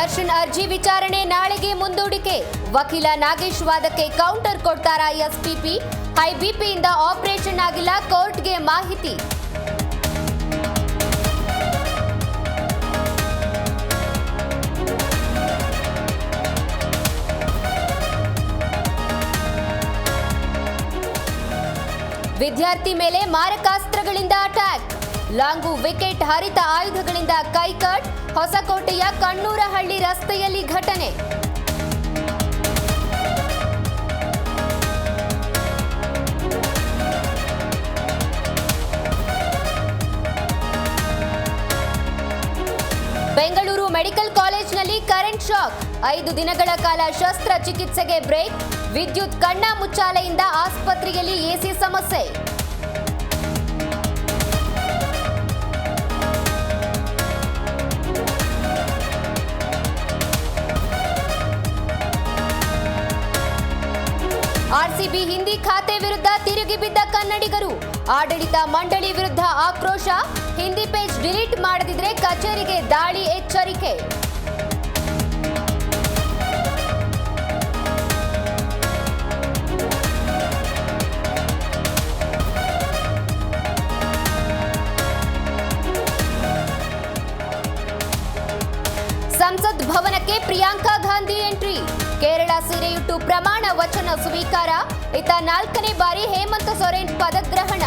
ದರ್ಶನ್ ಅರ್ಜಿ ವಿಚಾರಣೆ ನಾಳೆಗೆ ಮುಂದೂಡಿಕೆ. ವಕೀಲ ನಾಗೇಶ್ ವಾದಕ್ಕೆ ಕೌಂಟರ್ ಕೊಡ್ತಾರಾ ಎಸ್ಪಿಪಿ? ಹೈ ಬಿಪಿಯಿಂದ ಆಪರೇಷನ್ ಆಗಿಲ್ಲ, ಕೋರ್ಟ್ಗೆ ಮಾಹಿತಿ. ವಿದ್ಯಾರ್ಥಿ ಮೇಲೆ ಮಾರಕಾಸ್ತ್ರಗಳಿಂದ ಅಟ್ಯಾಕ್. ಲಾಂಗು ವಿಕೆಟ್, ಹರಿತ ಆಯುಧಗಳಿಂದ ಕೈಕಟ್. ಹೊಸಕೋಟೆಯ ಕಣ್ಣೂರಹಳ್ಳಿ ರಸ್ತೆಯಲ್ಲಿ ಘಟನೆ. ಬೆಂಗಳೂರು ಮೆಡಿಕಲ್ ಕಾಲೇಜಿನಲ್ಲಿ ಕರೆಂಟ್ ಶಾಕ್. 5 ದಿನಗಳ ಕಾಲ ಶಸ್ತ್ರಚಿಕಿತ್ಸೆಗೆ ಬ್ರೇಕ್. ವಿದ್ಯುತ್ ಕಣ್ಣ ಮುಚ್ಚಾಲೆಯಿಂದ ಆಸ್ಪತ್ರೆಯಲ್ಲಿ ಎಸಿ ಸಮಸ್ಯೆ. ಆರ್ಸಿಬಿ ಹಿಂದಿ ಖಾತೆ ವಿರುದ್ಧ ತಿರುಗಿ ಬಿದ್ದ ಕನ್ನಡಿಗರು. ಆಡಳಿತ ಮಂಡಳಿ ವಿರುದ್ಧ ಆಕ್ರೋಶ. ಹಿಂದಿ ಪೇಜ್ ಡಿಲೀಟ್ ಮಾಡದಿದ್ರೆ ಕಚೇರಿಗೆ ದಾಳಿ, ಎಚ್ಚರಿಕೆ. ಸಂಸತ್ ಭವನಕ್ಕೆ ಪ್ರಿಯಾಂಕಾ ಗಾಂಧಿ ಎಂಟ್ರಿ. ಕೇರಳ ಸೀರೆಯುಟ್ಟು ಪ್ರಮಾಣ ವಚನ ಸ್ವೀಕಾರ. ಇತ್ತ 4ನೇ ಬಾರಿ ಹೇಮಂತ್ ಸೊರೇನ್ ಪದಗ್ರಹಣ.